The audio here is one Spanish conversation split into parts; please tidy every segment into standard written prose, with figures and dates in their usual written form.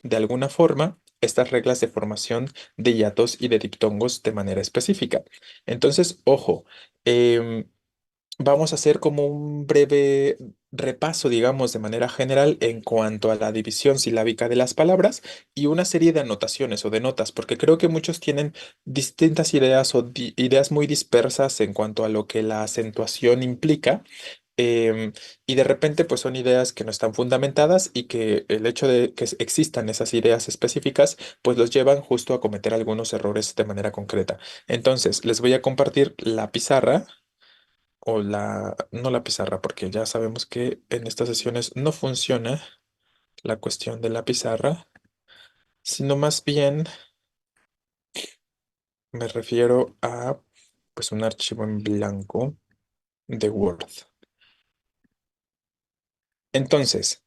de alguna forma estas reglas de formación de hiatos y de diptongos de manera específica. Entonces, ojo, em, vamos a hacer como un breve repaso, digamos, de manera general en cuanto a la división silábica de las palabras y una serie de anotaciones o de notas, porque creo que muchos tienen distintas ideas o ideas muy dispersas en cuanto a lo que la acentuación implica. Y de repente, pues son ideas que no están fundamentadas y que el hecho de que existan esas ideas específicas, pues los llevan justo a cometer algunos errores de manera concreta. Entonces, les voy a compartir la pizarra o no la pizarra, porque ya sabemos que en estas sesiones no funciona la cuestión de la pizarra, sino más bien me refiero a, pues, un archivo en blanco de Word. Entonces,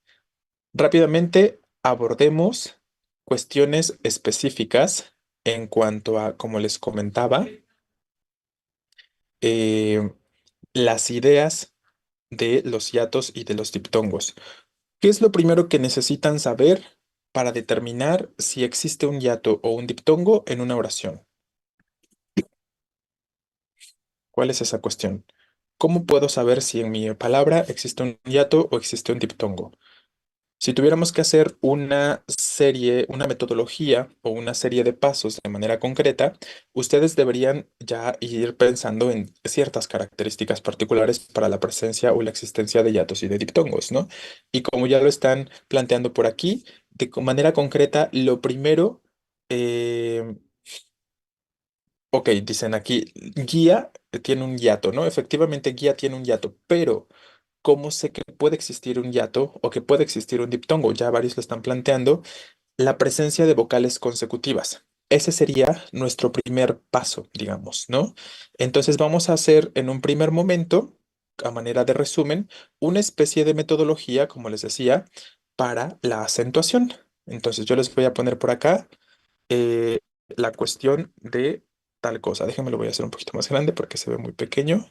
rápidamente abordemos cuestiones específicas en cuanto a, como les comentaba, eh, las ideas de los hiatos y de los diptongos. ¿Qué es lo primero que necesitan saber para determinar si existe un hiato o un diptongo en una oración? ¿Cuál es esa cuestión? ¿Cómo puedo saber si en mi palabra existe un hiato o existe un diptongo? Si tuviéramos que hacer una serie, una metodología o una serie de pasos de manera concreta, ustedes deberían ya ir pensando en ciertas características particulares para la presencia o la existencia de hiatos y de diptongos, ¿no? Y como ya lo están planteando por aquí, de manera concreta, lo primero, eh, ok, dicen aquí, guía tiene un hiato, ¿no? Efectivamente, guía tiene un hiato, pero ¿cómo sé que puede existir un hiato o que puede existir un diptongo? Ya varios lo están planteando. La presencia de vocales consecutivas. Ese sería nuestro primer paso, digamos, ¿no? Entonces vamos a hacer en un primer momento, a manera de resumen, una especie de metodología, como les decía, para la acentuación. Entonces yo les voy a poner por acá eh, la cuestión de tal cosa. Déjenme lo voy a hacer un poquito más grande porque se ve muy pequeño.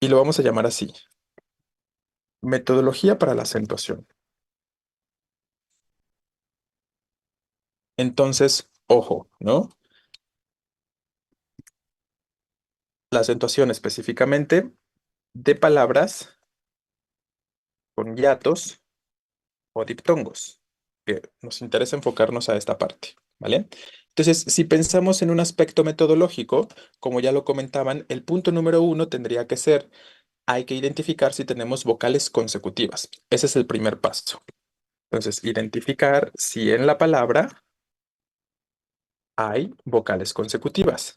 Y lo vamos a llamar así, metodología para la acentuación. Entonces, ojo, ¿no? La acentuación específicamente de palabras con hiatos o diptongos, que nos interesa enfocarnos a esta parte, ¿vale? Entonces, si pensamos en un aspecto metodológico, como ya lo comentaban, el punto número uno tendría que ser, hay que identificar si tenemos vocales consecutivas. Ese es el primer paso. Entonces, identificar si en la palabra hay vocales consecutivas.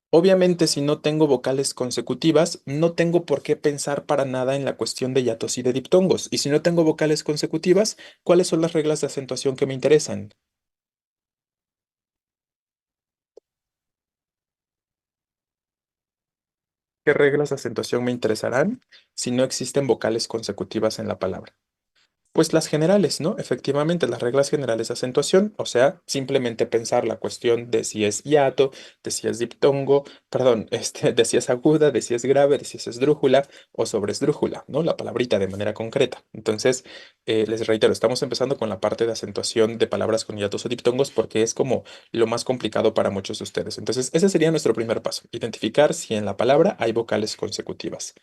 Obviamente, si no tengo vocales consecutivas, no tengo por qué pensar para nada en la cuestión de hiatos y de diptongos. Y si no tengo vocales consecutivas, ¿cuáles son las reglas de acentuación que me interesan? ¿Qué reglas de acentuación me interesarán si no existen vocales consecutivas en la palabra? Pues las generales, ¿no? Efectivamente, las reglas generales de acentuación, o sea, simplemente pensar la cuestión de si es hiato, de si es diptongo, perdón, de si es aguda, de si es grave, de si es esdrújula o sobresdrújula, ¿no? La palabrita de manera concreta. Entonces, les reitero, estamos empezando con la parte de acentuación de palabras con hiatos o diptongos porque es como lo más complicado para muchos de ustedes. Entonces, ese sería nuestro primer paso, identificar si en la palabra hay vocales consecutivas.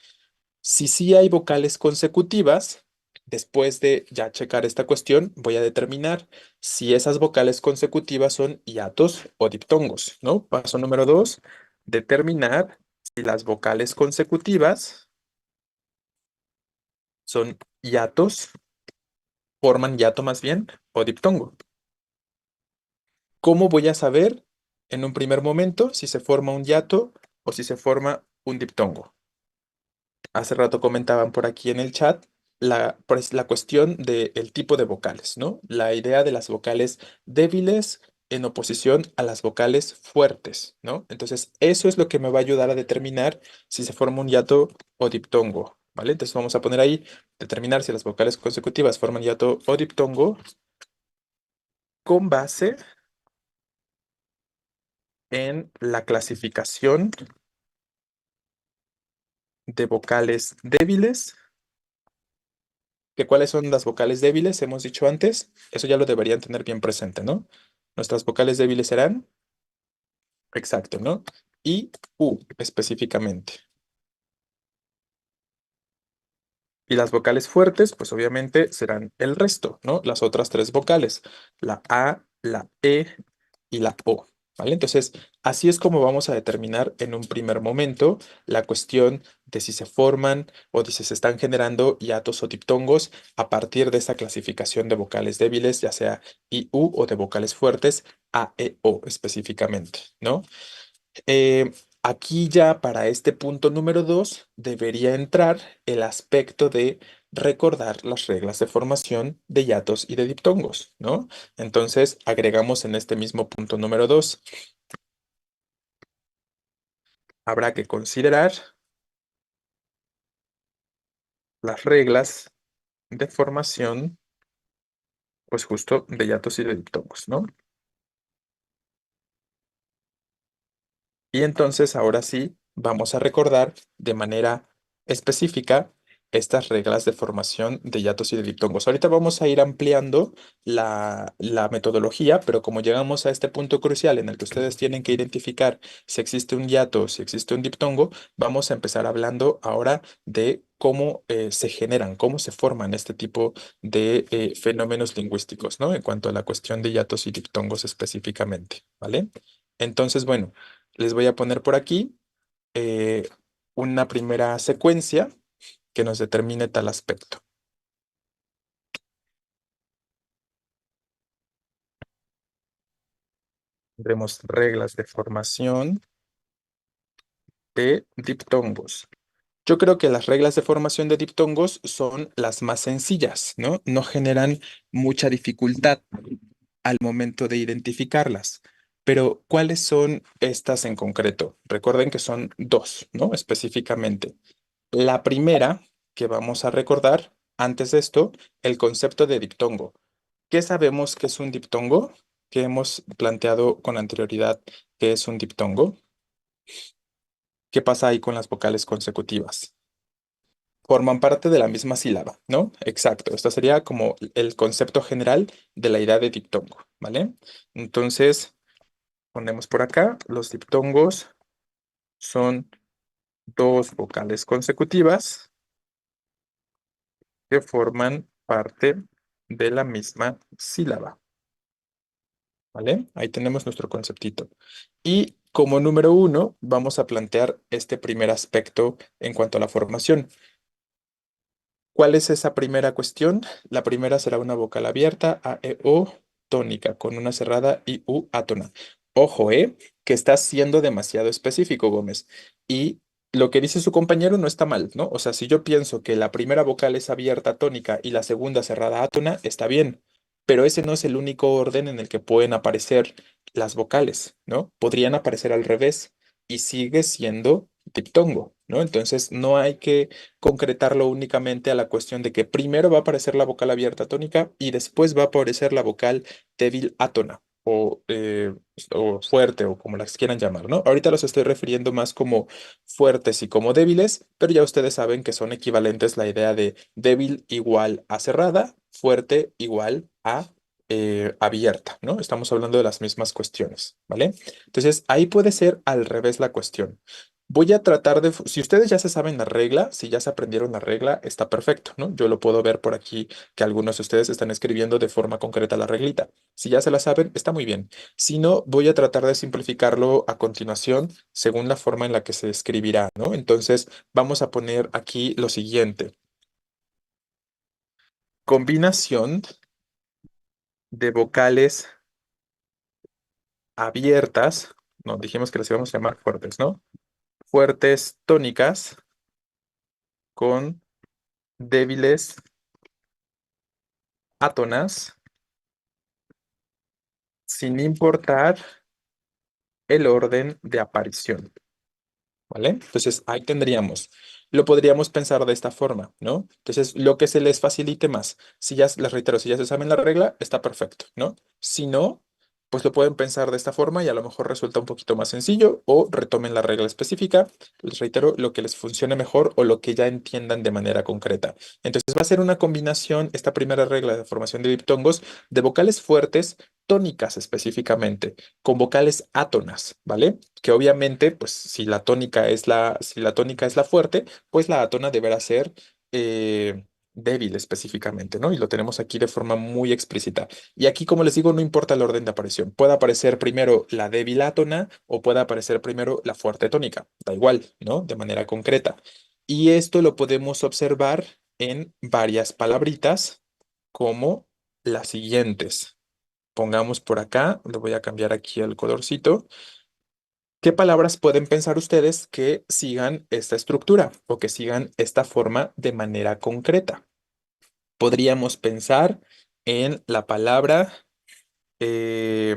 Si sí hay vocales consecutivas, después de ya checar esta cuestión, voy a determinar si esas vocales consecutivas son hiatos o diptongos, ¿no? Paso número dos, determinar si las vocales consecutivas son hiatos, forman hiato más bien, o diptongo. ¿Cómo voy a saber en un primer momento si se forma un hiato o si se forma un diptongo? Hace rato comentaban por aquí en el chat pues, la cuestión del tipo de vocales, ¿no? La idea de las vocales débiles en oposición a las vocales fuertes, ¿no? Entonces, eso es lo que me va a ayudar a determinar si se forma un hiato o diptongo, ¿vale? Entonces, vamos a poner ahí, determinar si las vocales consecutivas forman hiato o diptongo con base en la clasificación de vocales débiles. ¿Que cuáles son las vocales débiles? Hemos dicho antes. Eso ya lo deberían tener bien presente, ¿no? Nuestras vocales débiles serán, exacto, ¿no? Y U específicamente. Y las vocales fuertes, pues obviamente serán el resto, ¿no? Las otras tres vocales, la A, la E y la O, ¿vale? Entonces, así es como vamos a determinar en un primer momento la cuestión de si se forman o de si se están generando hiatos o diptongos a partir de esta clasificación de vocales débiles, ya sea I, U o de vocales fuertes, A, E, O específicamente, ¿no? Aquí ya para este punto número 2 debería entrar el aspecto de recordar las reglas de formación de hiatos y de diptongos, ¿no? Entonces agregamos en este mismo punto número 2, habrá que considerar las reglas de formación, pues justo de hiatos y de diptongos, ¿no? Y entonces ahora sí vamos a recordar de manera específica estas reglas de formación de hiatos y de diptongos. Ahorita vamos a ir ampliando la metodología, pero como llegamos a este punto crucial en el que ustedes tienen que identificar si existe un hiato o si existe un diptongo, vamos a empezar hablando ahora de cómo se generan, cómo se forman este tipo de fenómenos lingüísticos, ¿no? En cuanto a la cuestión de hiatos y diptongos específicamente, ¿vale? Entonces, bueno. Les voy a poner por aquí eh, una primera secuencia que nos determine tal aspecto. Tendremos reglas de formación de diptongos. Yo creo que las reglas de formación de diptongos son las más sencillas, ¿no? No generan mucha dificultad al momento de identificarlas. Pero, ¿cuáles son estas en concreto? Recuerden que son dos, ¿no? Específicamente. La primera que vamos a recordar, antes de esto, el concepto de diptongo. ¿Qué sabemos que es un diptongo? ¿Que hemos planteado con anterioridad que es un diptongo? ¿Qué pasa ahí con las vocales consecutivas? Forman parte de la misma sílaba, ¿no? Exacto. Esto sería como el concepto general de la idea de diptongo, ¿vale? Entonces, ponemos por acá, los diptongos son dos vocales consecutivas que forman parte de la misma sílaba, ¿vale? Ahí tenemos nuestro conceptito. Y como número uno, vamos a plantear este primer aspecto en cuanto a la formación. ¿Cuál es esa primera cuestión? La primera será una vocal abierta, A, E, O, tónica, con una cerrada y U átona. Ojo, que estás siendo demasiado específico, Gómez. Y lo que dice su compañero no está mal, ¿no? O sea, si yo pienso que la primera vocal es abierta, tónica, y la segunda cerrada átona, está bien. Pero ese no es el único orden en el que pueden aparecer las vocales, ¿no? Podrían aparecer al revés y sigue siendo diptongo, ¿no? Entonces, no hay que concretarlo únicamente a la cuestión de que primero va a aparecer la vocal abierta tónica y después va a aparecer la vocal débil átona o fuerte o como las quieran llamar, ¿no? Ahorita los estoy refiriendo más como fuertes y como débiles, pero ya ustedes saben que son equivalentes la idea de débil igual a cerrada, fuerte igual a abierta, ¿no? Estamos hablando de las mismas cuestiones, ¿vale? Entonces, ahí puede ser al revés la cuestión. Voy a tratar de, si ustedes ya se saben la regla, si ya se aprendieron la regla, está perfecto, ¿no? Yo lo puedo ver por aquí que algunos de ustedes están escribiendo de forma concreta la reglita. Si ya se la saben, está muy bien. Si no, voy a tratar de simplificarlo a continuación según la forma en la que se escribirá, ¿no? Entonces, vamos a poner aquí lo siguiente. Combinación de vocales abiertas, no, dijimos que las íbamos a llamar fuertes, ¿no? Fuertes tónicas con débiles átonas sin importar el orden de aparición, ¿vale? Entonces ahí tendríamos, lo podríamos pensar de esta forma, ¿no? Entonces lo que se les facilite más, si ya, les reitero, si ya se saben la regla, está perfecto, ¿no? Si no, pues lo pueden pensar de esta forma y a lo mejor resulta un poquito más sencillo o retomen la regla específica. Les reitero, lo que les funcione mejor o lo que ya entiendan de manera concreta. Entonces va a ser una combinación, esta primera regla de formación de diptongos, de vocales fuertes, tónicas específicamente, con vocales átonas, ¿vale? Que obviamente, pues si la tónica es la fuerte, pues la átona deberá ser débil específicamente, ¿no? Y lo tenemos aquí de forma muy explícita. Y aquí, como les digo, no importa el orden de aparición. Puede aparecer primero la débil átona o puede aparecer primero la fuerte tónica. Da igual, ¿no? De manera concreta. Y esto lo podemos observar en varias palabritas como las siguientes. Pongamos por acá, le voy a cambiar aquí el colorcito. ¿Qué palabras pueden pensar ustedes que sigan esta estructura o que sigan esta forma de manera concreta? Podríamos pensar en la palabra eh,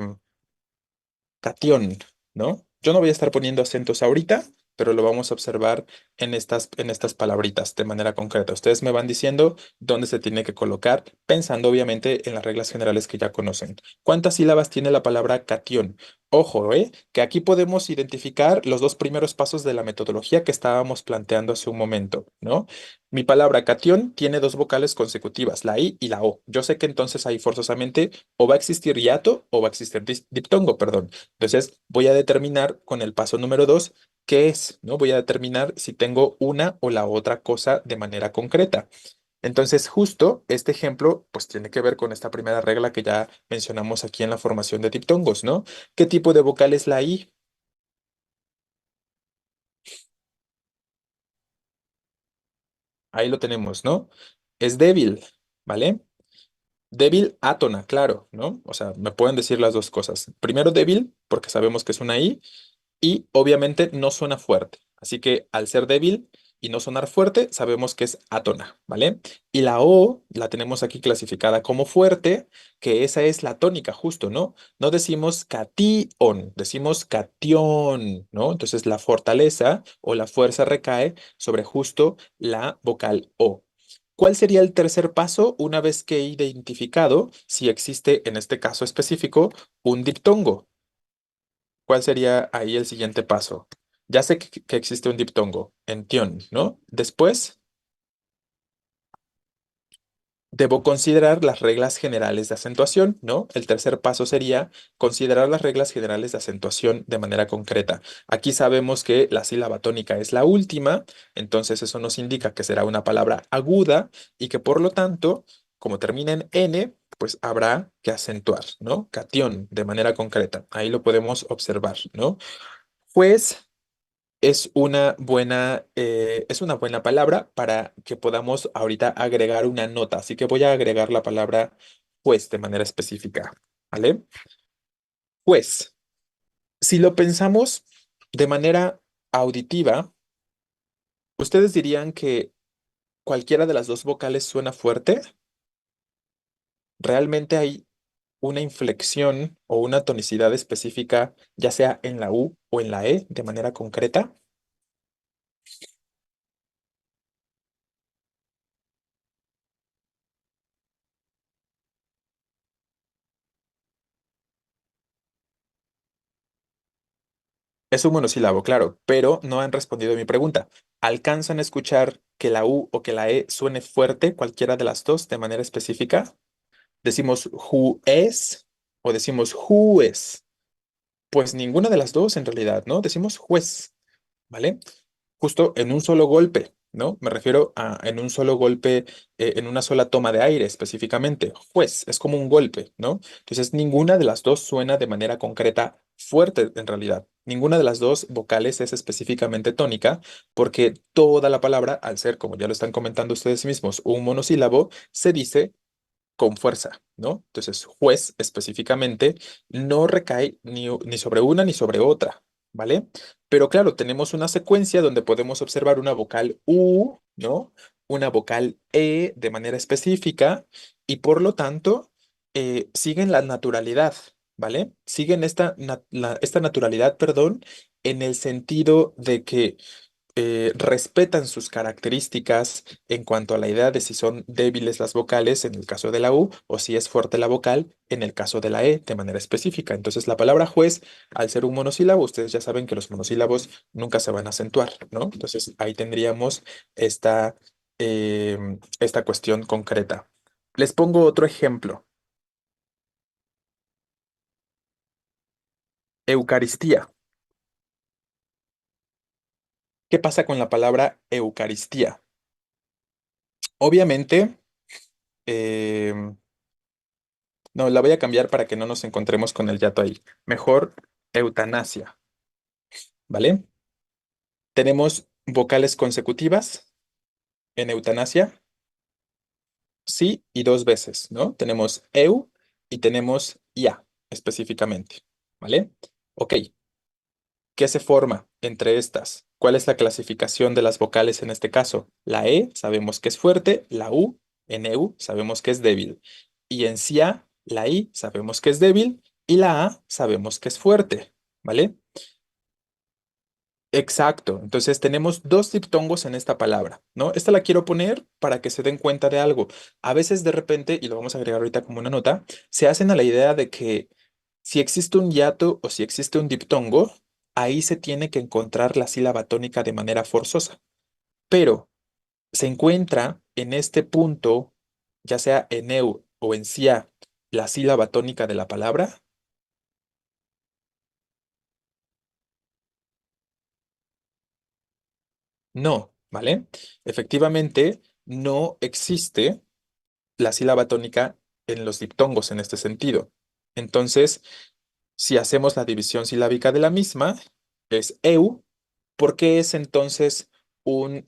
cation, ¿no? Yo no voy a estar poniendo acentos ahorita, pero lo vamos a observar en estas palabritas de manera concreta. Ustedes me van diciendo dónde se tiene que colocar, pensando obviamente en las reglas generales que ya conocen. ¿Cuántas sílabas tiene la palabra cation? Ojo, que aquí podemos identificar los dos primeros pasos de la metodología que estábamos planteando hace un momento, ¿no? Mi palabra cation tiene dos vocales consecutivas, la I y la O. Yo sé que entonces ahí forzosamente o va a existir hiato o va a existir diptongo, perdón. Entonces voy a determinar con el paso número 2 qué es, ¿no? Voy a determinar si tengo una o la otra cosa de manera concreta. Entonces, justo este ejemplo, pues tiene que ver con esta primera regla que ya mencionamos aquí en la formación de diptongos, ¿no? ¿Qué tipo de vocal es la I? Ahí lo tenemos, ¿no? Es débil, ¿vale? Débil átona, claro, ¿no? O sea, me pueden decir las dos cosas. Primero débil, porque sabemos que es una I, y obviamente no suena fuerte. Así que al ser débil y no sonar fuerte, sabemos que es átona, ¿vale? Y la O la tenemos aquí clasificada como fuerte, que esa es la tónica, justo, ¿no? No decimos catión, decimos catión, ¿no? Entonces la fortaleza o la fuerza recae sobre justo la vocal O. ¿Cuál sería el tercer paso una vez que he identificado si existe en este caso específico un diptongo? ¿Cuál sería ahí el siguiente paso? Ya sé que existe un diptongo en tion, ¿no? Después, debo considerar las reglas generales de acentuación, ¿no? El tercer paso sería considerar las reglas generales de acentuación de manera concreta. Aquí sabemos que la sílaba tónica es la última, entonces eso nos indica que será una palabra aguda y que por lo tanto, como termina en N, pues habrá que acentuar, ¿no? Catión de manera concreta. Ahí lo podemos observar, ¿no? Pues es una buena palabra para que podamos ahorita agregar una nota. Así que voy a agregar la palabra pues de manera específica. ¿Vale? Pues, si lo pensamos de manera auditiva, ¿ustedes dirían que cualquiera de las dos vocales suena fuerte? ¿Realmente hay una inflexión o una tonicidad específica, ya sea en la U o en la E, de manera concreta? Es un monosílabo, claro, pero no han respondido a mi pregunta. ¿Alcanzan a escuchar que la U o que la E suene fuerte, cualquiera de las dos, de manera específica? ¿Decimos who es o decimos who es? Pues ninguna de las dos en realidad, ¿no? Decimos juez, ¿vale? Justo en un solo golpe, ¿no? Me refiero a en un solo golpe, en una sola toma de aire específicamente. Juez, es como un golpe, ¿no? Entonces, ninguna de las dos suena de manera concreta fuerte en realidad. Ninguna de las dos vocales es específicamente tónica porque toda la palabra, al ser, como ya lo están comentando ustedes mismos, un monosílabo, se dice con fuerza, ¿no? Entonces, juez específicamente no recae ni sobre una ni sobre otra, ¿vale? Pero claro, tenemos una secuencia donde podemos observar una vocal U, ¿no? Una vocal E de manera específica y por lo tanto siguen la naturalidad, ¿vale? Siguen esta naturalidad, perdón, en el sentido de que respetan sus características en cuanto a la idea de si son débiles las vocales en el caso de la U o si es fuerte la vocal en el caso de la E de manera específica. Entonces, la palabra juez, al ser un monosílabo, ustedes ya saben que los monosílabos nunca se van a acentuar, ¿no? Entonces, ahí tendríamos esta, esta cuestión concreta. Les pongo otro ejemplo. Eucaristía. ¿Qué pasa con la palabra Eucaristía? Obviamente, em, no, la voy a cambiar para que no nos encontremos con el yato ahí. Mejor eutanasia, ¿vale? Tenemos vocales consecutivas en eutanasia, sí y dos veces, ¿no? Tenemos eu y tenemos ia específicamente, ¿vale? Ok, ¿qué se forma entre estas? ¿Cuál es la clasificación de las vocales en este caso? La E sabemos que es fuerte, la U en EU sabemos que es débil. Y en SIA, la I sabemos que es débil y la A sabemos que es fuerte, ¿vale? Exacto. Entonces tenemos dos diptongos en esta palabra, ¿no? Esta la quiero poner para que se den cuenta de algo. A veces de repente, y lo vamos a agregar ahorita como una nota, se hacen a la idea de que si existe un hiato o si existe un diptongo, ahí se tiene que encontrar la sílaba tónica de manera forzosa. Pero se encuentra en este punto, ya sea en eu o en sia, la sílaba tónica de la palabra. No, ¿vale? Efectivamente, no existe la sílaba tónica en los diptongos en este sentido. Entonces, si hacemos la división silábica de la misma, es eu. ¿Por qué es entonces un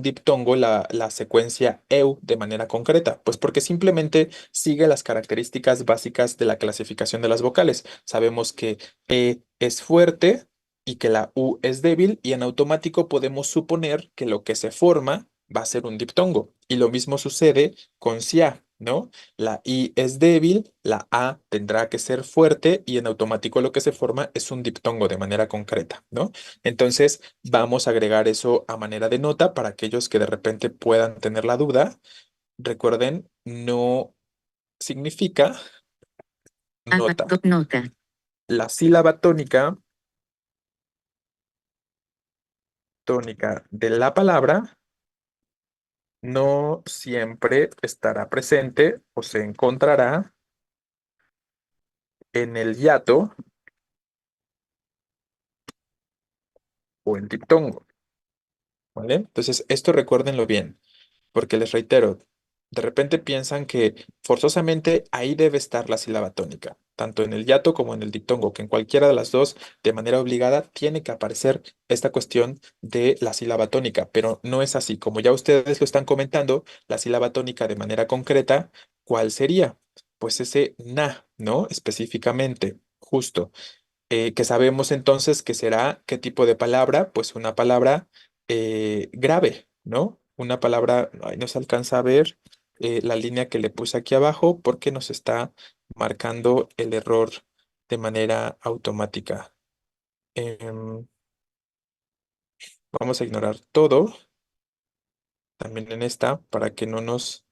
diptongo la secuencia eu de manera concreta? Pues porque simplemente sigue las características básicas de la clasificación de las vocales. Sabemos que E es fuerte y que la U es débil y en automático podemos suponer que lo que se forma va a ser un diptongo. Y lo mismo sucede con sia, ¿no? La I es débil, la A tendrá que ser fuerte y en automático lo que se forma es un diptongo de manera concreta, ¿no? Entonces, vamos a agregar eso a manera de nota para aquellos que de repente puedan tener la duda. Recuerden, no significa nota. Nota. La sílaba tónica de la palabra no siempre estará presente o se encontrará en el hiato o el diptongo, ¿vale? Entonces, esto recuérdenlo bien. Porque les reitero, de repente piensan que forzosamente ahí debe estar la sílaba tónica, tanto en el hiato como en el diptongo, que en cualquiera de las dos, de manera obligada, tiene que aparecer esta cuestión de la sílaba tónica, pero no es así. Como ya ustedes lo están comentando, la sílaba tónica de manera concreta, ¿cuál sería? Pues ese na, ¿no? Específicamente, justo que sabemos entonces que será qué tipo de palabra, pues una palabra grave, ¿no? Una palabra, ahí no se alcanza a ver la línea que le puse aquí abajo porque nos está marcando el error de manera automática. Em, Vamos a ignorar todo, también en esta, para que no nos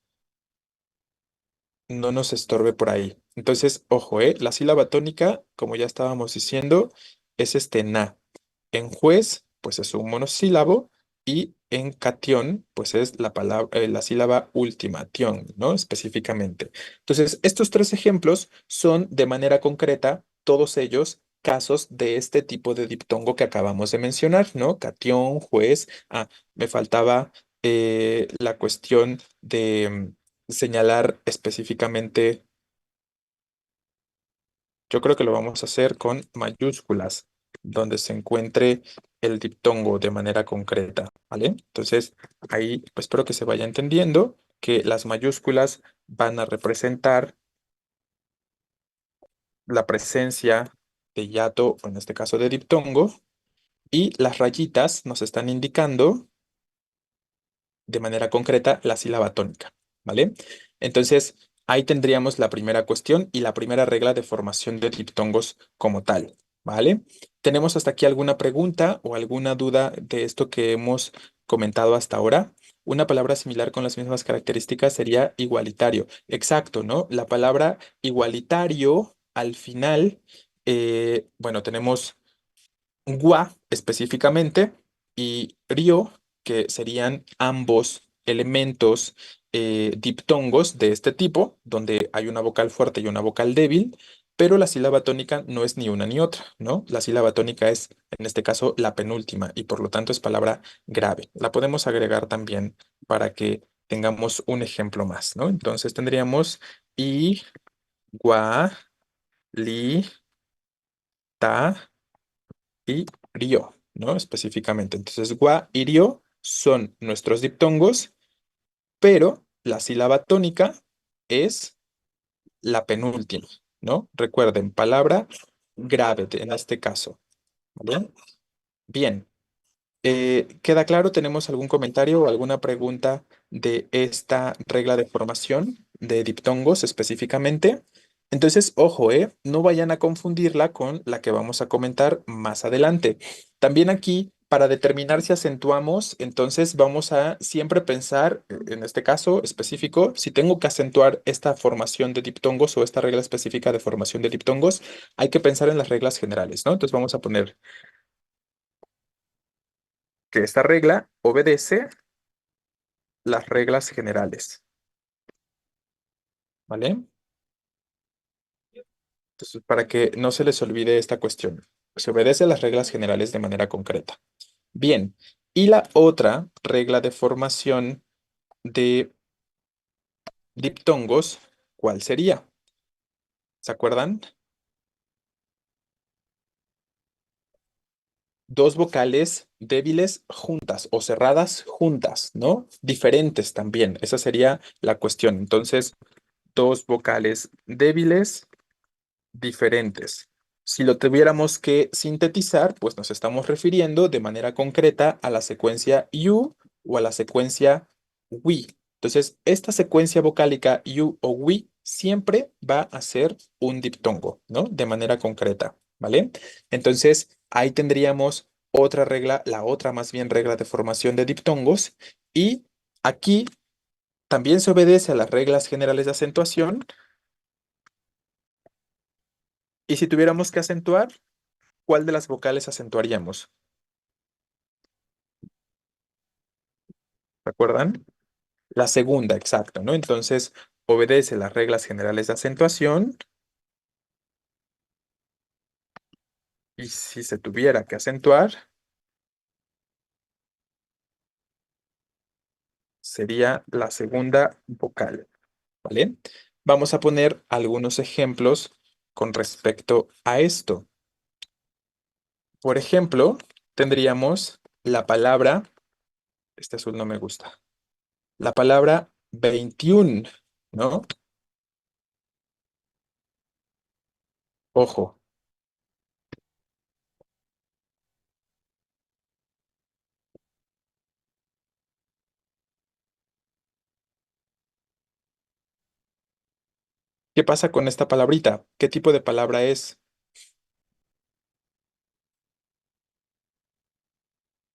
estorbe por ahí. Entonces, ojo, la sílaba tónica, como ya estábamos diciendo, es este na. En juez, pues es un monosílabo y en catión, pues es la palabra, la sílaba última, tión, ¿no? Específicamente. Entonces, estos tres ejemplos son de manera concreta, todos ellos casos de este tipo de diptongo que acabamos de mencionar, ¿no? Catión, juez. Ah, me faltaba la cuestión de señalar específicamente. Yo creo que lo vamos a hacer con mayúsculas, donde se encuentre el diptongo de manera concreta, ¿vale? Entonces, ahí pues, espero que se vaya entendiendo que las mayúsculas van a representar la presencia de hiato, o en este caso de diptongo, y las rayitas nos están indicando de manera concreta la sílaba tónica, ¿vale? Entonces, ahí tendríamos la primera cuestión y la primera regla de formación de diptongos como tal. ¿vale? ¿Tenemos hasta aquí alguna pregunta o alguna duda de esto que hemos comentado hasta ahora? Una palabra similar con las mismas características sería igualitario. Exacto, ¿no? La palabra igualitario al final, bueno, tenemos gua específicamente y rio, que serían ambos elementos diptongos de este tipo, donde hay una vocal fuerte y una vocal débil, pero la sílaba tónica no es ni una ni otra, ¿no? La sílaba tónica es, en este caso, la penúltima y por lo tanto es palabra grave. La podemos agregar también para que tengamos un ejemplo más, ¿no? Entonces tendríamos i, gua, li, ta y rio, ¿no? Específicamente. Entonces, gua y rio son nuestros diptongos, pero la sílaba tónica es la penúltima, ¿no? Recuerden, palabra grave en este caso, ¿vale? Bien. ¿Queda claro? ¿Tenemos algún comentario o alguna pregunta de esta regla de formación de diptongos específicamente? Entonces, ojo, no vayan a confundirla con la que vamos a comentar más adelante. También aquí, para determinar si acentuamos, entonces vamos a siempre pensar, en este caso específico, si tengo que acentuar esta formación de diptongos o esta regla específica de formación de diptongos, hay que pensar en las reglas generales, ¿no? Entonces vamos a poner que esta regla obedece las reglas generales, ¿vale? Entonces, para que no se les olvide esta cuestión, se obedece las reglas generales de manera concreta. Bien, y la otra regla de formación de diptongos, ¿cuál sería? ¿Se acuerdan? Dos vocales débiles juntas o cerradas juntas, ¿no? Diferentes también. Esa sería la cuestión. Entonces, dos vocales débiles diferentes. Si lo tuviéramos que sintetizar, pues nos estamos refiriendo de manera concreta a la secuencia you o a la secuencia we. Entonces, esta secuencia vocálica you o we siempre va a ser un diptongo, ¿no? De manera concreta, ¿vale? Entonces, ahí tendríamos otra regla, la otra más bien regla de formación de diptongos. Y aquí también se obedece a las reglas generales de acentuación. Y si tuviéramos que acentuar, ¿cuál de las vocales acentuaríamos? ¿Se acuerdan? La segunda, exacto, ¿no? Entonces, obedece las reglas generales de acentuación y si se tuviera que acentuar, sería la segunda vocal, ¿vale? Vamos a poner algunos ejemplos con respecto a esto. Por ejemplo, tendríamos la palabra, este azul no me gusta, la palabra 21, ¿no? Ojo. ¿Qué pasa con esta palabrita? ¿Qué tipo de palabra es?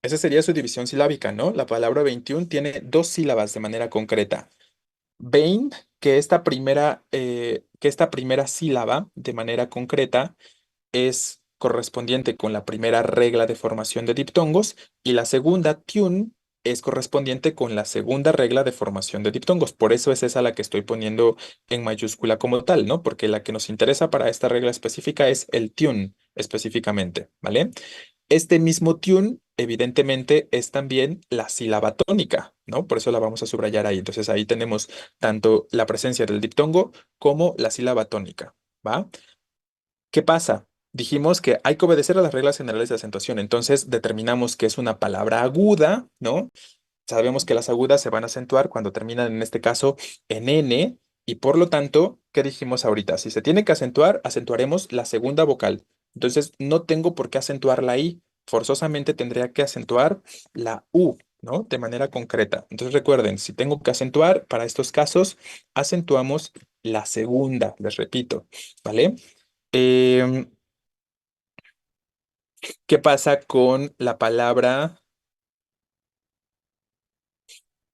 Esa sería su división silábica, ¿no? La palabra 21 tiene dos sílabas de manera concreta. Vein, que esta primera sílaba de manera concreta es correspondiente con la primera regla de formación de diptongos y la segunda, tune, es correspondiente con la segunda regla de formación de diptongos. Por eso es esa la que estoy poniendo en mayúscula como tal, ¿no? Porque la que nos interesa para esta regla específica es el tune específicamente, ¿vale? Este mismo tune, evidentemente, es también la sílaba tónica, ¿no? Por eso la vamos a subrayar ahí. Entonces ahí tenemos tanto la presencia del diptongo como la sílaba tónica, ¿va? ¿Qué pasa? Dijimos que hay que obedecer a las reglas generales de acentuación. Entonces determinamos que es una palabra aguda, ¿no? Sabemos que las agudas se van a acentuar cuando terminan, en este caso, en N, y por lo tanto, ¿qué dijimos ahorita? Si se tiene que acentuar, acentuaremos la segunda vocal. Entonces, no tengo por qué acentuar la I, forzosamente tendría que acentuar la U, ¿no? De manera concreta. Entonces, recuerden, si tengo que acentuar, para estos casos, acentuamos la segunda, les repito, ¿vale? Em, ¿Qué pasa con la palabra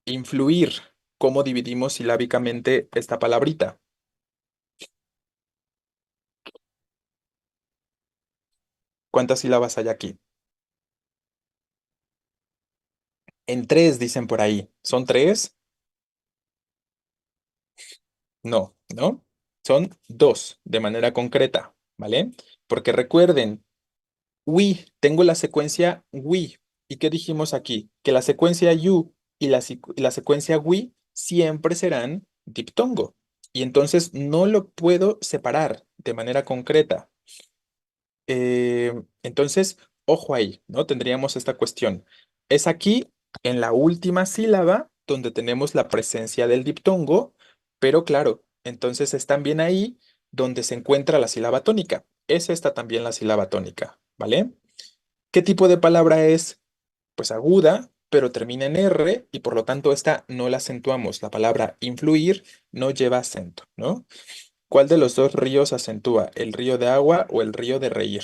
influir? ¿Cómo dividimos silábicamente esta palabrita? ¿Cuántas sílabas hay aquí? En tres, dicen por ahí. ¿Son tres? No, ¿no? Son dos de manera concreta, ¿vale? Porque recuerden, tengo la secuencia we. ¿Y qué dijimos aquí? Que la secuencia you y la secuencia we siempre serán diptongo. Y entonces no lo puedo separar de manera concreta. Entonces, ojo ahí, ¿no? Tendríamos esta cuestión. Es aquí, en la última sílaba, donde tenemos la presencia del diptongo, pero claro, entonces es también ahí donde se encuentra la sílaba tónica. Es esta también la sílaba tónica, ¿vale? ¿Qué tipo de palabra es? Pues aguda, pero termina en R y por lo tanto esta no la acentuamos. La palabra influir no lleva acento, ¿no? ¿Cuál de los dos ríos acentúa? ¿El río de agua o el río de reír?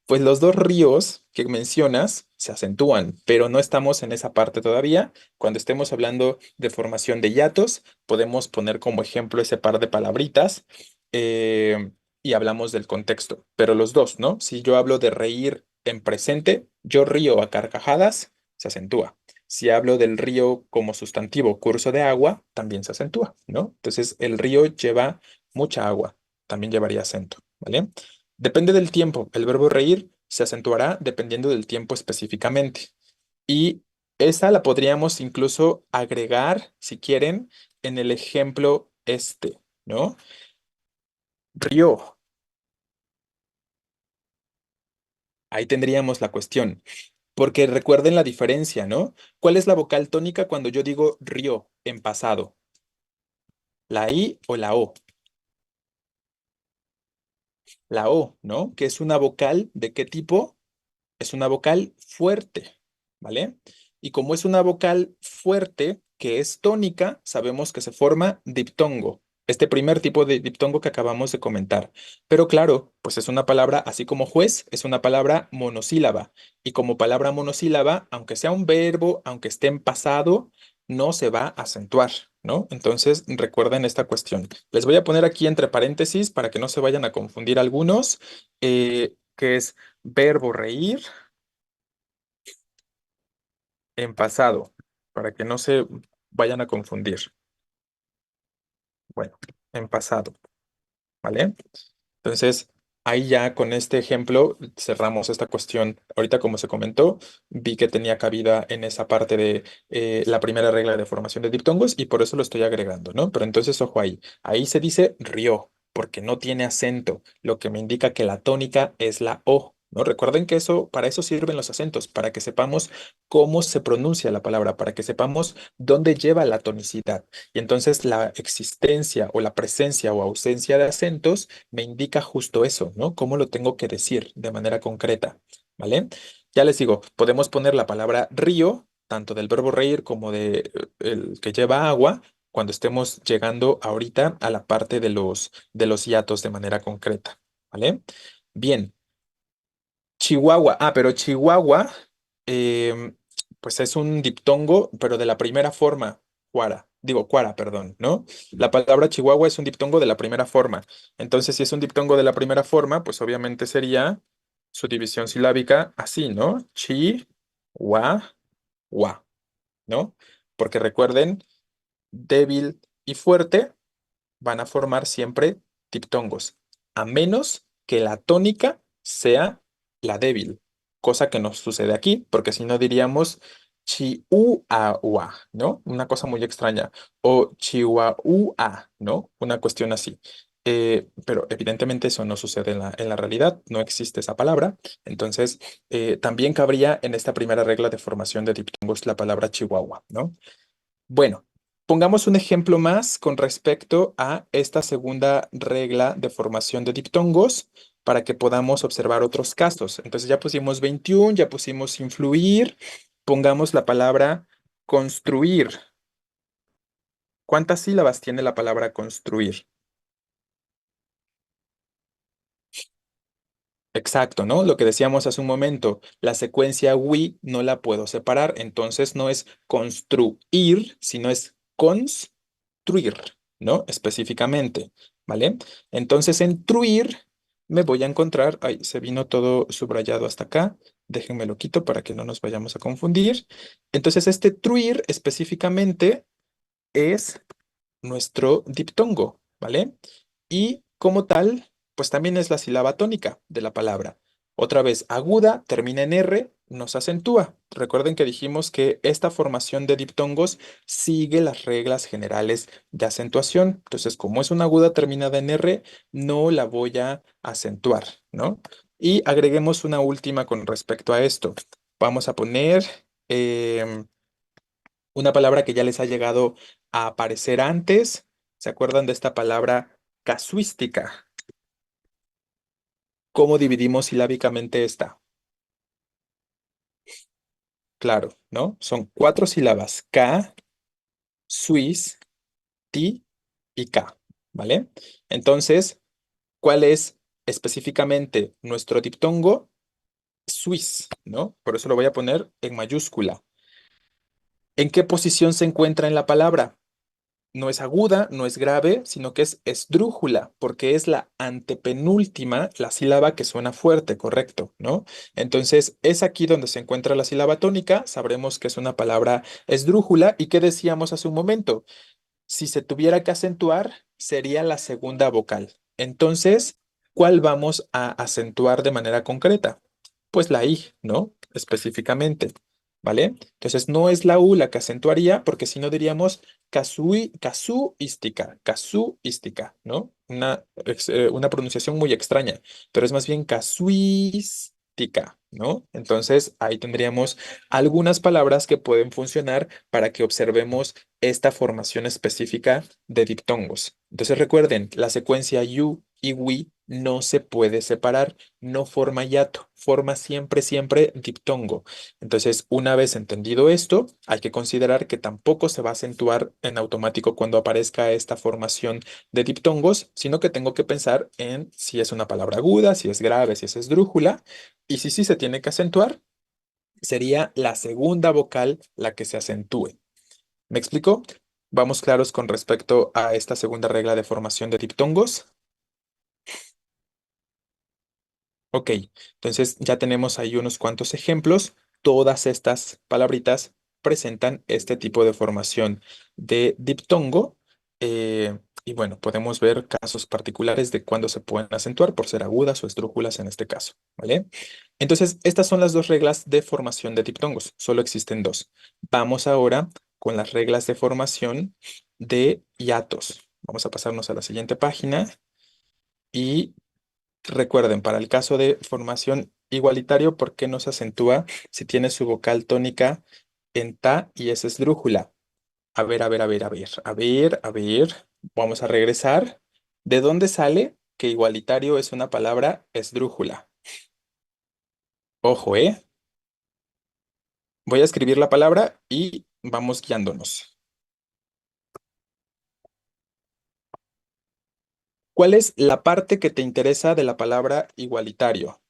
Pues los dos ríos que mencionas se acentúan, pero no estamos en esa parte todavía. Cuando estemos hablando de formación de hiatos, podemos poner como ejemplo ese par de palabritas eh, y hablamos del contexto. Pero los dos, ¿no? Si yo hablo de reír en presente, yo río a carcajadas, se acentúa. Si hablo del río como sustantivo, curso de agua, también se acentúa, ¿no? Entonces, el río lleva mucha agua, también llevaría acento, ¿vale? Depende del tiempo. El verbo reír se acentuará dependiendo del tiempo específicamente. Y esa la podríamos incluso agregar, si quieren, en el ejemplo este, ¿no? Rió. Ahí tendríamos la cuestión. Porque recuerden la diferencia, ¿no? ¿Cuál es la vocal tónica cuando yo digo rió en pasado? ¿La I o la O? La O, ¿no? Que es una vocal ¿de qué tipo? Es una vocal fuerte, ¿vale? Y como es una vocal fuerte, que es tónica, sabemos que se forma diptongo, este primer tipo de diptongo que acabamos de comentar. Pero claro, pues es una palabra, así como juez, es una palabra monosílaba. Y como palabra monosílaba, aunque sea un verbo, aunque esté en pasado, no se va a acentuar, ¿no? Entonces, recuerden esta cuestión. Les voy a poner aquí entre paréntesis para que no se vayan a confundir algunos, que es verbo reír en pasado, para que no se vayan a confundir. Bueno, en pasado, ¿vale? Entonces, ahí ya con este ejemplo cerramos esta cuestión. Ahorita, como se comentó, vi que tenía cabida en esa parte de la primera regla de formación de diptongos y por eso lo estoy agregando, ¿no? Pero entonces, ojo ahí. Ahí se dice rió, porque no tiene acento, lo que me indica que la tónica es la O, ¿no? Recuerden que eso, para eso sirven los acentos, para que sepamos cómo se pronuncia la palabra, para que sepamos dónde lleva la tonicidad. Y entonces la existencia o la presencia o ausencia de acentos me indica justo eso, ¿no? Cómo lo tengo que decir de manera concreta, ¿vale? Ya les digo, podemos poner la palabra río, tanto del verbo reír como de el que lleva agua, cuando estemos llegando ahorita a la parte de los hiatos de manera concreta, ¿vale? Bien, Chihuahua. Ah, pero Chihuahua, em, pues es un diptongo, pero de la primera forma, cuara, perdón, ¿no? La palabra Chihuahua es un diptongo de la primera forma. Entonces, si es un diptongo de la primera forma, pues obviamente sería su división silábica así, ¿no? Gua, ¿no? Porque recuerden, débil y fuerte van a formar siempre diptongos, a menos que la tónica sea la débil, cosa que no sucede aquí, porque si no diríamos chihuahua, ¿no? Una cosa muy extraña, o chihuahua, ¿no? Una cuestión así. Pero evidentemente eso no sucede en la realidad, no existe esa palabra. Entonces, también cabría en esta primera regla de formación de diptongos la palabra chihuahua, ¿no? Bueno, pongamos un ejemplo más con respecto a esta segunda regla de formación de diptongos para que podamos observar otros casos. Entonces ya pusimos 21, ya pusimos influir, pongamos la palabra construir. ¿Cuántas sílabas tiene la palabra construir? Exacto, ¿no? Lo que decíamos hace un momento, la secuencia we no la puedo separar, entonces no es construir, sino es construir, ¿no? Específicamente, ¿vale? Entonces en truir me voy a encontrar, ay, se vino todo subrayado hasta acá, déjenme lo quito para que no nos vayamos a confundir. Entonces este truir específicamente es nuestro diptongo, ¿vale? Y como tal, pues también es la sílaba tónica de la palabra. Otra vez, aguda, termina en R, nos acentúa. Recuerden que dijimos que esta formación de diptongos sigue las reglas generales de acentuación. Entonces, como es una aguda terminada en R, no la voy a acentuar, ¿no? Y agreguemos una última con respecto a esto. Vamos a poner em, una palabra que ya les ha llegado a aparecer antes. ¿Se acuerdan de esta palabra casuística? ¿Cómo dividimos silábicamente esta? Claro, ¿no? Son cuatro sílabas: K, suis, ti y K, ¿vale? Entonces, ¿cuál es específicamente nuestro diptongo? Suis, ¿no? Por eso lo voy a poner en mayúscula. ¿En qué posición se encuentra en la palabra? No es aguda, no es grave, sino que es esdrújula, porque es la antepenúltima, la sílaba que suena fuerte, correcto, ¿no? Entonces, es aquí donde se encuentra la sílaba tónica, sabremos que es una palabra esdrújula. ¿Y qué decíamos hace un momento? Si se tuviera que acentuar, sería la segunda vocal. Entonces, ¿cuál vamos a acentuar de manera concreta? Pues la I, ¿no? Específicamente, ¿vale? Entonces, no es la U la que acentuaría, porque si no diríamos casuística, ¿no? Una pronunciación muy extraña, pero es más bien casuística, ¿no? Entonces, ahí tendríamos algunas palabras que pueden funcionar para que observemos esta formación específica de diptongos. Entonces recuerden, la secuencia you y we no se puede separar, no forma hiato, forma siempre, siempre diptongo. Entonces, una vez entendido esto, hay que considerar que tampoco se va a acentuar en automático cuando aparezca esta formación de diptongos, sino que tengo que pensar en si es una palabra aguda, si es grave, si es esdrújula, y si sí se tiene que acentuar, sería la segunda vocal la que se acentúe. ¿Me explico? Vamos claros con respecto a esta segunda regla de formación de diptongos. Ok, entonces ya tenemos ahí unos cuantos ejemplos. Todas estas palabritas presentan este tipo de formación de diptongo. Y bueno, podemos ver casos particulares de cuándo se pueden acentuar por ser agudas o esdrújulas en este caso, ¿vale? Entonces, estas son las dos reglas de formación de diptongos. Solo existen dos. Vamos ahora con las reglas de formación de hiatos. Vamos a pasarnos a la siguiente página y recuerden, para el caso de formación igualitario, ¿por qué no se acentúa si tiene su vocal tónica en ta y es esdrújula? A ver, a ver, a ver, a ver, a ver, a ver. Vamos a regresar. ¿De dónde sale que igualitario es una palabra esdrújula? Ojo, ¿eh? Voy a escribir la palabra y vamos guiándonos. ¿Cuál es la parte que te interesa de la palabra igualitario?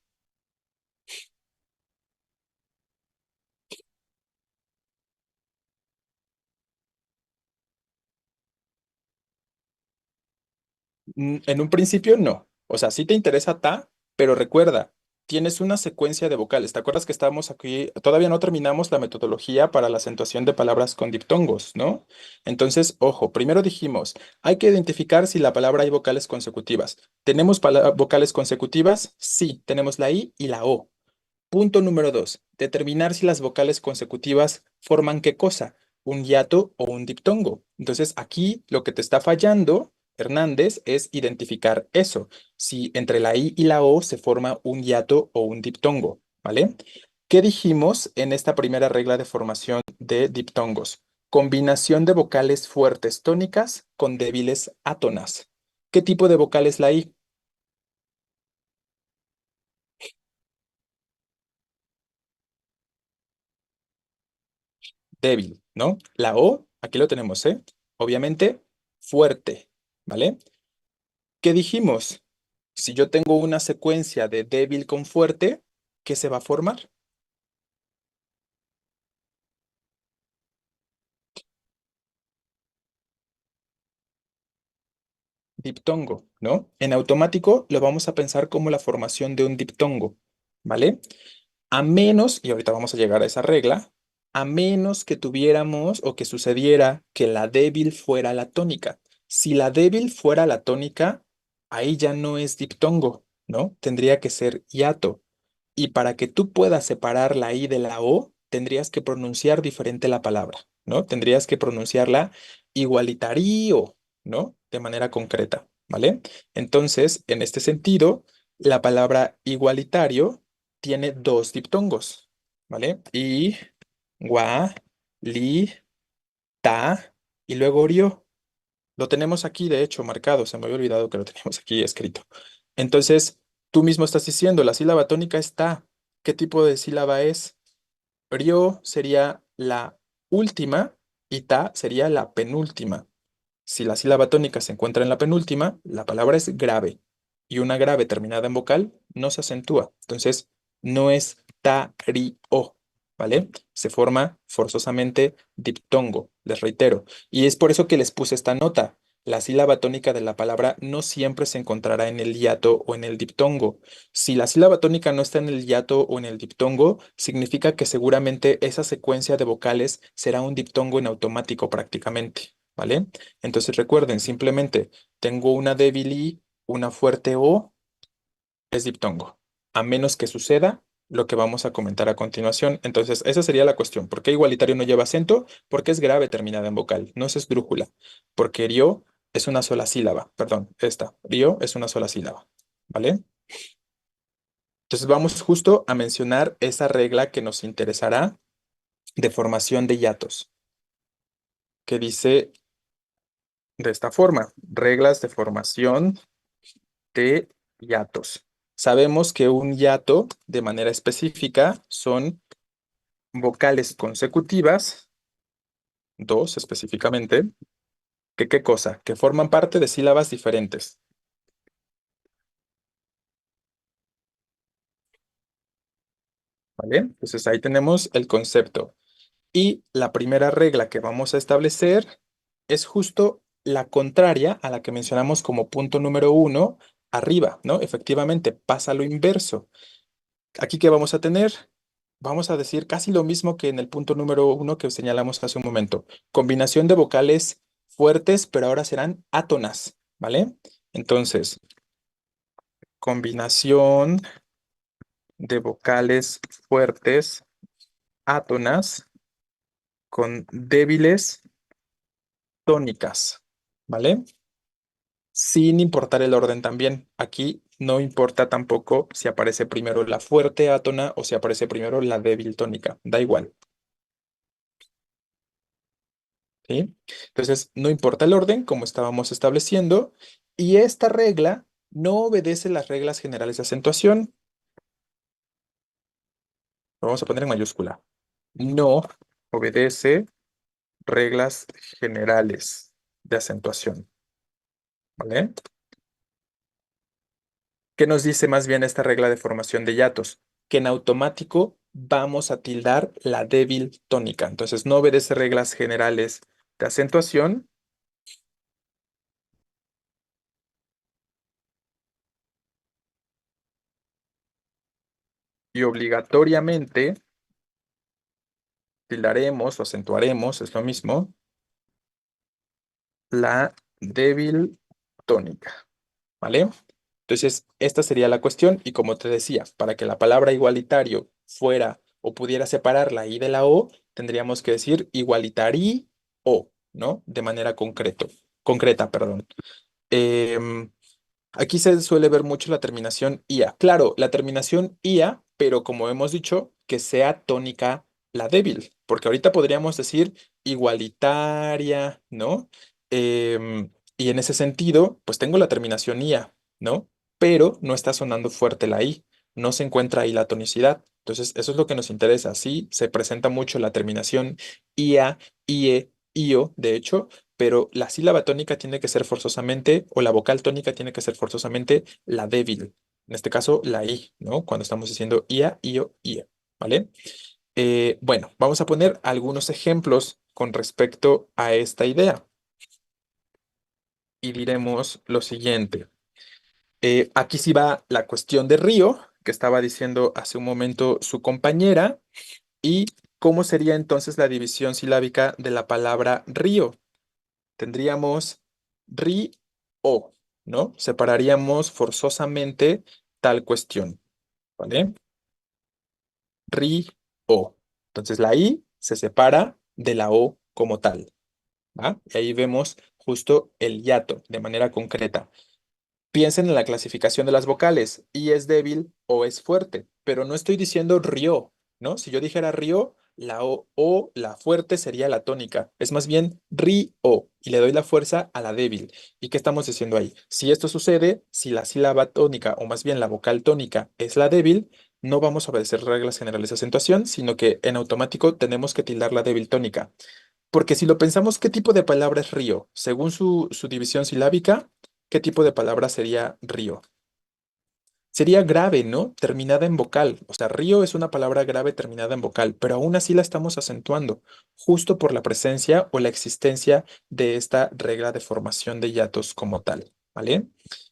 En un principio no. O sea, sí te interesa ta, pero recuerda, tienes una secuencia de vocales. ¿Te acuerdas que estábamos aquí? Todavía no terminamos la metodología para la acentuación de palabras con diptongos, ¿no? Entonces, ojo, primero dijimos, hay que identificar si la palabra hay vocales consecutivas. ¿Tenemos vocales consecutivas? Sí, tenemos la I y la O. Punto número dos, determinar si las vocales consecutivas forman qué cosa, un hiato o un diptongo. Entonces, aquí lo que te está fallando, Hernández, es identificar eso, si entre la I y la O se forma un hiato o un diptongo, ¿vale? ¿Qué dijimos en esta primera regla de formación de diptongos? Combinación de vocales fuertes tónicas con débiles átonas. ¿Qué tipo de vocal es la I? Débil, ¿no? La O, aquí lo tenemos, ¿eh? Obviamente, fuerte, ¿vale? ¿Qué dijimos? Si yo tengo una secuencia de débil con fuerte, ¿qué se va a formar? Diptongo, ¿no? En automático lo vamos a pensar como la formación de un diptongo, ¿vale? A menos, y ahorita vamos a llegar a esa regla, a menos que tuviéramos o que sucediera que la débil fuera la tónica. Si la débil fuera la tónica, ahí ya no es diptongo, ¿no? Tendría que ser hiato. Y para que tú puedas separar la I de la O, tendrías que pronunciar diferente la palabra, ¿no? Tendrías que pronunciarla igualitario, ¿no? De manera concreta, ¿vale? Entonces, en este sentido, la palabra igualitario tiene dos diptongos, ¿vale? I, gua, li, ta, y luego rio. Lo tenemos aquí, de hecho, marcado. Se me había olvidado que lo teníamos aquí escrito. Entonces, tú mismo estás diciendo, la sílaba tónica está. ¿Qué tipo de sílaba es? Rio sería la última y ta sería la penúltima. Si la sílaba tónica se encuentra en la penúltima, la palabra es grave. Y una grave terminada en vocal no se acentúa. Entonces, no es ta-ri-o, ¿vale? Se forma forzosamente diptongo, les reitero. Y es por eso que les puse esta nota. La sílaba tónica de la palabra no siempre se encontrará en el hiato o en el diptongo. Si la sílaba tónica no está en el hiato o en el diptongo, significa que seguramente esa secuencia de vocales será un diptongo en automático prácticamente, ¿vale? Entonces recuerden, simplemente tengo una débil I, una fuerte O, es diptongo. A menos que suceda lo que vamos a comentar a continuación. Entonces, esa sería la cuestión. ¿Por qué igualitario no lleva acento? Porque es grave terminada en vocal, no es esdrújula. Porque rio es una sola sílaba. Perdón, esta. Rio es una sola sílaba. ¿Vale? Entonces vamos justo a mencionar esa regla que nos interesará de formación de hiatos, que dice de esta forma, reglas de formación de hiatos. Sabemos que un hiato, de manera específica, son vocales consecutivas, dos específicamente, que ¿qué cosa? Que forman parte de sílabas diferentes, ¿vale? Entonces ahí tenemos el concepto. Y la primera regla que vamos a establecer es justo la contraria a la que mencionamos como punto número uno arriba, ¿no? Efectivamente, pasa lo inverso. Aquí, ¿qué vamos a tener? Vamos a decir casi lo mismo que en el punto número uno que señalamos hace un momento. Combinación de vocales fuertes, pero ahora serán átonas, ¿vale? Entonces, combinación de vocales fuertes, átonas, con débiles tónicas, ¿vale? Sin importar el orden también. Aquí no importa tampoco si aparece primero la fuerte átona o si aparece primero la débil tónica. Da igual. ¿Sí? Entonces, no importa el orden, como estábamos estableciendo, y esta regla no obedece las reglas generales de acentuación. Lo vamos a poner en mayúscula. No obedece reglas generales de acentuación, ¿vale? ¿Qué nos dice más bien esta regla de formación de hiatos? Que en automático vamos a tildar la débil tónica. Entonces, no obedece reglas generales de acentuación y obligatoriamente tildaremos o acentuaremos, es lo mismo, la débil tónica, ¿vale? Entonces, esta sería la cuestión y como te decía, para que la palabra igualitario fuera o pudiera separar la I de la O, tendríamos que decir igualitari o, ¿no? De manera concreta, perdón. Em, Aquí se suele ver mucho la terminación IA. Claro, la terminación IA, pero como hemos dicho, que sea tónica la débil, porque ahorita podríamos decir igualitaria, ¿no? Y en ese sentido, pues tengo la terminación IA, ¿no? Pero no está sonando fuerte la I, no se encuentra ahí la tonicidad. Entonces, eso es lo que nos interesa. Sí, se presenta mucho la terminación IA, IE, io, de hecho, pero la sílaba tónica tiene que ser forzosamente, o la vocal tónica tiene que ser forzosamente la débil. En este caso, la I, ¿no? Cuando estamos diciendo ia, io, ia, ¿vale? Bueno, vamos a poner algunos ejemplos con respecto a esta idea y diremos lo siguiente. Aquí sí va la cuestión de río, que estaba diciendo hace un momento su compañera, y cómo sería entonces la división silábica de la palabra río. Tendríamos ri o, ¿no? Separaríamos forzosamente tal cuestión, ¿vale? Ri o. Entonces la I se separa de la O como tal, ¿va? Y ahí vemos justo el hiato de manera concreta. Piensen en la clasificación de las vocales. I es débil o es fuerte, pero no estoy diciendo río, ¿no? Si yo dijera río, la o, la fuerte sería la tónica. Es más bien río y le doy la fuerza a la débil. ¿Y qué estamos diciendo ahí? Si esto sucede, si la sílaba tónica o más bien la vocal tónica es la débil, no vamos a obedecer reglas generales de acentuación, sino que en automático tenemos que tildar la débil tónica. Porque si lo pensamos, ¿qué tipo de palabra es río? Según su división silábica, ¿qué tipo de palabra sería río? Sería grave, ¿no? Terminada en vocal. O sea, río es una palabra grave terminada en vocal, pero aún así la estamos acentuando, justo por la presencia o la existencia de esta regla de formación de hiatos como tal, ¿vale?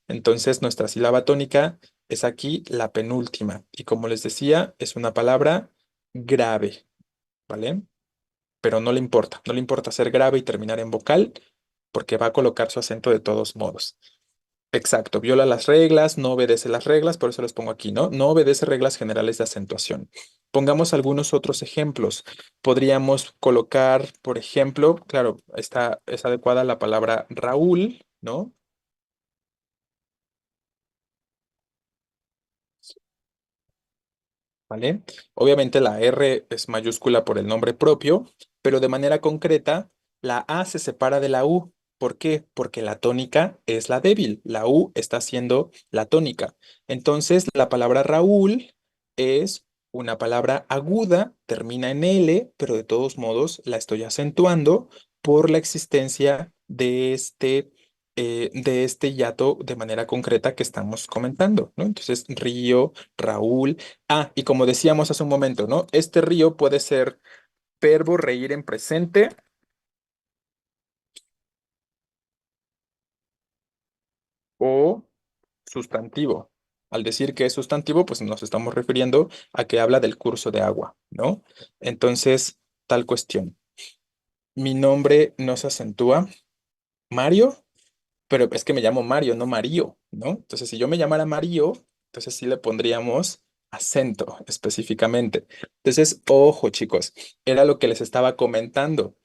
Entonces, nuestra sílaba tónica es aquí la penúltima. Y como les decía, es una palabra grave, ¿vale? Pero no le importa ser grave y terminar en vocal, porque va a colocar su acento de todos modos. Exacto, viola las reglas, no obedece las reglas, por eso les pongo aquí, ¿no? No obedece reglas generales de acentuación. Pongamos algunos otros ejemplos. Podríamos colocar, por ejemplo, claro, es adecuada la palabra Raúl, ¿no? ¿Vale? Obviamente la R es mayúscula por el nombre propio, pero de manera concreta, la A se separa de la U. ¿Por qué? Porque la tónica es la débil, la U está siendo la tónica. Entonces, la palabra Raúl es una palabra aguda, termina en L, pero de todos modos la estoy acentuando por la existencia de este hiato de manera concreta que estamos comentando, ¿no? Entonces, Río, Raúl. Ah, y como decíamos hace un momento, ¿no? Este río puede ser verbo reír en presente o sustantivo. Al decir que es sustantivo, pues nos estamos refiriendo a que habla del curso de agua, ¿no? Entonces, tal cuestión. Mi nombre no se acentúa. Mario, pero es que me llamo Mario, no Mario, ¿no? Entonces, si yo me llamara Mario, entonces sí le pondríamos acento específicamente. Entonces, ojo, chicos, era lo que les estaba comentando.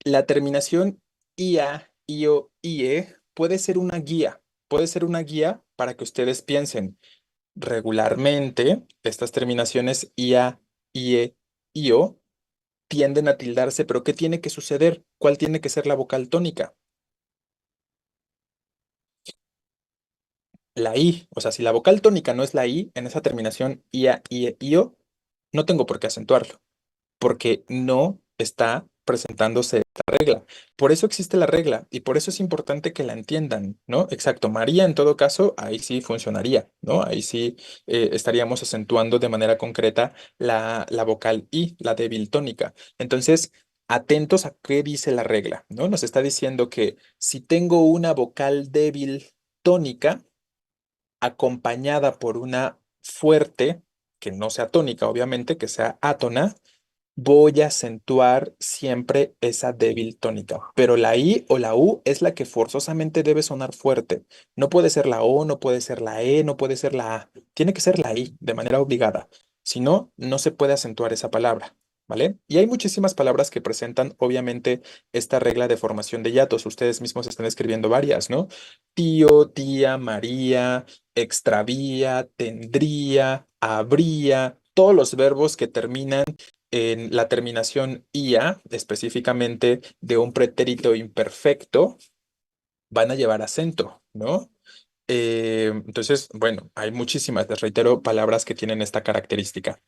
La terminación IA, IO, IE puede ser una guía para que ustedes piensen regularmente estas terminaciones IA, IE, IO tienden a tildarse, pero ¿qué tiene que suceder? ¿Cuál tiene que ser la vocal tónica? La I. O sea, si la vocal tónica no es la I en esa terminación IA, IE, IO, no tengo por qué acentuarlo, porque no está presentándose esta regla. Por eso existe la regla y por eso es importante que la entiendan, ¿no? Exacto. María, en todo caso, ahí sí funcionaría, ¿no? Ahí sí estaríamos acentuando de manera concreta la vocal I, la débil tónica. Entonces, atentos a qué dice la regla, ¿no? Nos está diciendo que si tengo una vocal débil tónica, acompañada por una fuerte, que no sea tónica, obviamente, que sea átona, voy a acentuar siempre esa débil tónica. Pero la I o la U es la que forzosamente debe sonar fuerte. No puede ser la O, no puede ser la E, no puede ser la A. Tiene que ser la I de manera obligada. Si no, no se puede acentuar esa palabra. ¿Vale? Y hay muchísimas palabras que presentan, obviamente, esta regla de formación de hiatos. Ustedes mismos están escribiendo varias, ¿no? Tío, tía, María, extravía, tendría, habría, todos los verbos que terminan en la terminación ia, específicamente de un pretérito imperfecto, van a llevar acento, ¿no? Entonces, bueno, hay muchísimas, les reitero, palabras que tienen esta característica.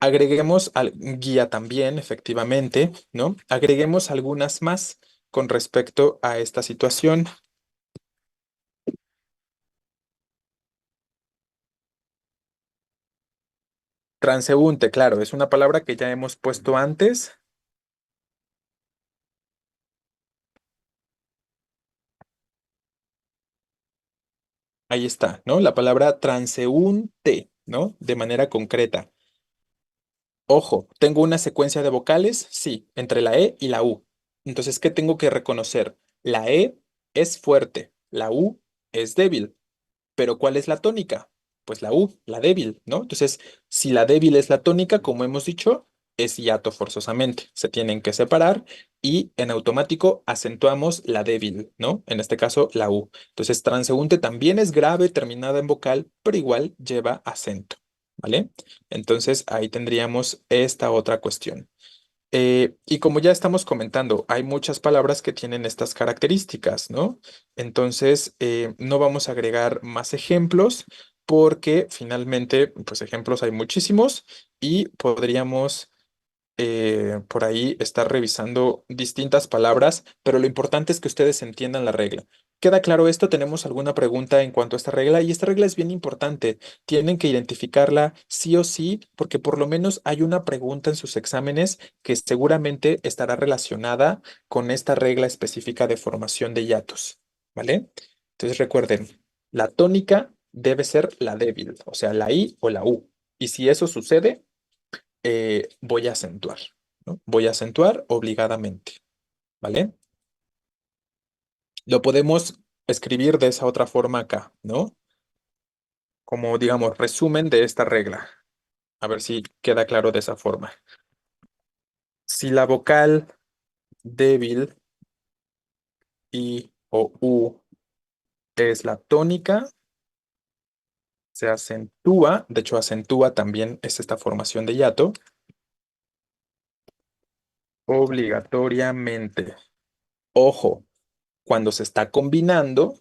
Agreguemos guía también, efectivamente, ¿no? Agreguemos algunas más con respecto a esta situación. Transeúnte, claro, es una palabra que ya hemos puesto antes. Ahí está, ¿no? La palabra transeúnte, ¿no? De manera concreta. Ojo, ¿tengo una secuencia de vocales? Sí, entre la E y la U. Entonces, ¿qué tengo que reconocer? La E es fuerte, la U es débil. Pero ¿cuál es la tónica? Pues la U, la débil, ¿no? Entonces, si la débil es la tónica, como hemos dicho, es hiato forzosamente. Se tienen que separar y en automático acentuamos la débil, ¿no? En este caso, la U. Entonces, transeúnte también es grave, terminada en vocal, pero igual lleva acento, ¿vale? Entonces, ahí tendríamos esta otra cuestión. Y como ya estamos comentando, hay muchas palabras que tienen estas características, ¿no? Entonces, no vamos a agregar más ejemplos porque finalmente, pues ejemplos hay muchísimos y podríamos por ahí estar revisando distintas palabras, pero lo importante es que ustedes entiendan la regla. ¿Queda claro esto? ¿Tenemos alguna pregunta en cuanto a esta regla? Y esta regla es bien importante. Tienen que identificarla sí o sí, porque por lo menos hay una pregunta en sus exámenes que seguramente estará relacionada con esta regla específica de formación de hiatos, ¿vale? Entonces recuerden, la tónica debe ser la débil, o sea, la I o la U. Y si eso sucede, voy a acentuar, ¿no? Voy a acentuar obligadamente, ¿vale? Lo podemos escribir de esa otra forma acá, ¿no? Como, digamos, resumen de esta regla. A ver si queda claro de esa forma. Si la vocal débil I o U es la tónica, se acentúa, de hecho acentúa también es esta formación de hiato, obligatoriamente. Ojo, cuando se está combinando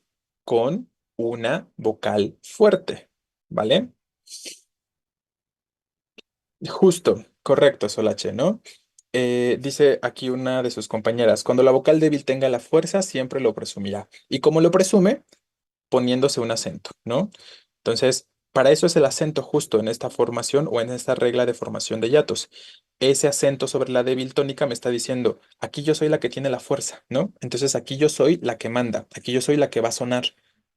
con una vocal fuerte, ¿vale? Justo, correcto, Solache, ¿no? Dice aquí una de sus compañeras, cuando la vocal débil tenga la fuerza, siempre lo presumirá. Y como lo presume, poniéndose un acento, ¿no? Entonces, para eso es el acento justo en esta formación o en esta regla de formación de hiatos. Ese acento sobre la débil tónica me está diciendo, aquí yo soy la que tiene la fuerza, ¿no? Entonces aquí yo soy la que manda, aquí yo soy la que va a sonar,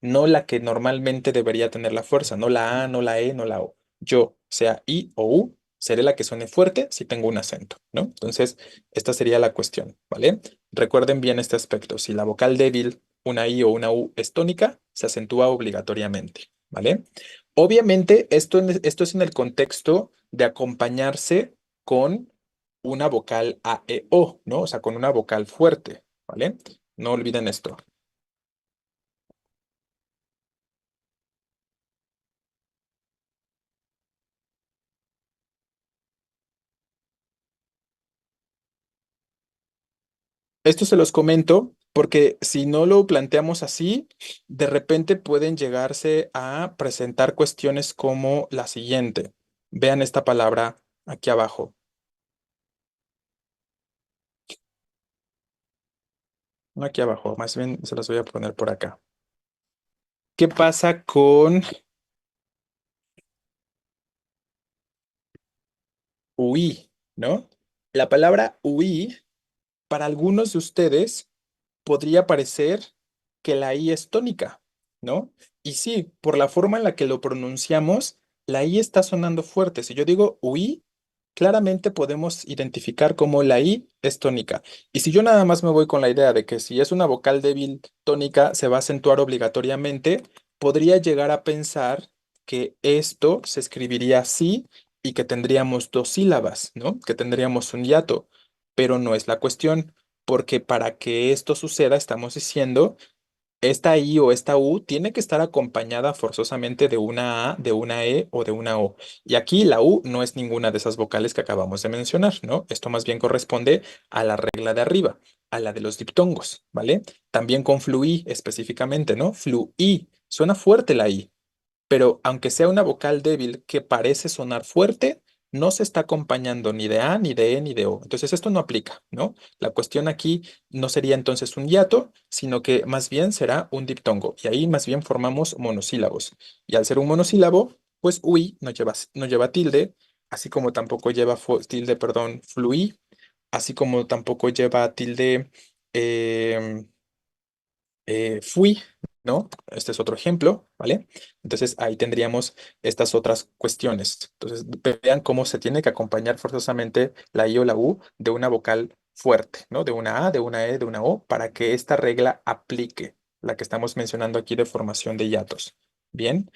no la que normalmente debería tener la fuerza, no la A, no la E, no la O. Yo, sea I o U, seré la que suene fuerte si tengo un acento, ¿no? Entonces, esta sería la cuestión, ¿vale? Recuerden bien este aspecto. Si la vocal débil, una I o una U es tónica, se acentúa obligatoriamente, ¿vale? Obviamente, esto es en el contexto de acompañarse con una vocal A, E, O, ¿no? O sea, con una vocal fuerte, ¿vale? No olviden esto. Esto se los comento porque si no lo planteamos así, de repente pueden llegarse a presentar cuestiones como la siguiente. Vean esta palabra aquí abajo. No aquí abajo, más bien se las voy a poner por acá. ¿Qué pasa con huí, ¿no? La palabra huí, para algunos de ustedes, podría parecer que la I es tónica, ¿no? Y sí, por la forma en la que lo pronunciamos, la I está sonando fuerte. Si yo digo UI, claramente podemos identificar cómo la I es tónica. Y si yo nada más me voy con la idea de que si es una vocal débil tónica, se va a acentuar obligatoriamente, podría llegar a pensar que esto se escribiría así y que tendríamos dos sílabas, ¿no? Que tendríamos un hiato, pero no es la cuestión porque para que esto suceda, estamos diciendo, esta I o esta U tiene que estar acompañada forzosamente de una A, de una E o de una O. Y aquí la U no es ninguna de esas vocales que acabamos de mencionar, ¿no? Esto más bien corresponde a la regla de arriba, a la de los diptongos, ¿vale? También con fluí específicamente, ¿no? Fluí, suena fuerte la I, pero aunque sea una vocal débil que parece sonar fuerte, no se está acompañando ni de A, ni de E, ni de O. Entonces esto no aplica, ¿no? La cuestión aquí no sería entonces un hiato, sino que más bien será un diptongo. Y ahí más bien formamos monosílabos. Y al ser un monosílabo, pues ui no lleva tilde, así como tampoco lleva tilde, perdón, fluí, así como tampoco lleva tilde em, fui, ¿no? Este es otro ejemplo, ¿vale? Entonces ahí tendríamos estas otras cuestiones. Entonces vean cómo se tiene que acompañar forzosamente la I o la U de una vocal fuerte, ¿no? De una A, de una E, de una O, para que esta regla aplique, la que estamos mencionando aquí de formación de hiatos. Bien.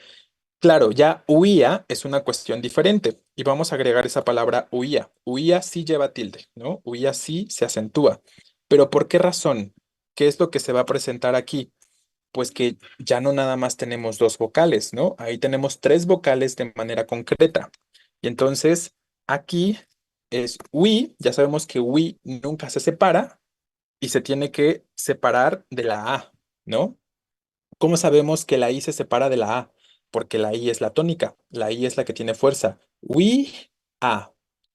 Claro, ya huía es una cuestión diferente y vamos a agregar esa palabra huía. Huía sí lleva tilde, ¿no? Huía sí se acentúa. Pero ¿por qué razón? ¿Qué es lo que se va a presentar aquí? Pues que ya no nada más tenemos dos vocales, ¿no? Ahí tenemos tres vocales de manera concreta. Y entonces aquí es we, ya sabemos que we nunca se separa y se tiene que separar de la A, ¿no? ¿Cómo sabemos que la I se separa de la A? Porque la I es la tónica, la I es la que tiene fuerza. A,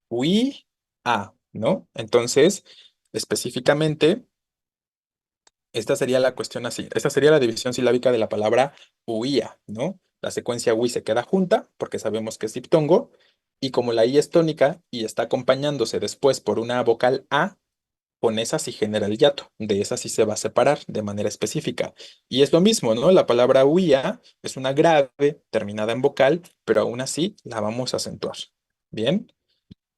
we, a, ¿no? Entonces, específicamente, esta sería la cuestión así. Esta sería la división silábica de la palabra huía, ¿no? La secuencia ui se queda junta porque sabemos que es diptongo. Y como la I es tónica y está acompañándose después por una vocal A, con esa sí genera el hiato, de esa sí se va a separar de manera específica. Y es lo mismo, ¿no? La palabra huía es una grave terminada en vocal, pero aún así la vamos a acentuar. Bien.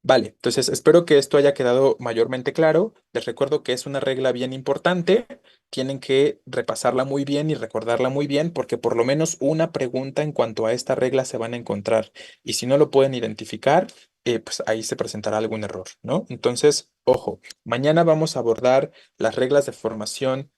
Vale, entonces espero que esto haya quedado mayormente claro. Les recuerdo que es una regla bien importante. Tienen que repasarla muy bien y recordarla muy bien porque por lo menos una pregunta en cuanto a esta regla se van a encontrar. Y si no lo pueden identificar, pues ahí se presentará algún error, ¿no? Entonces, ojo, mañana vamos a abordar las reglas de formación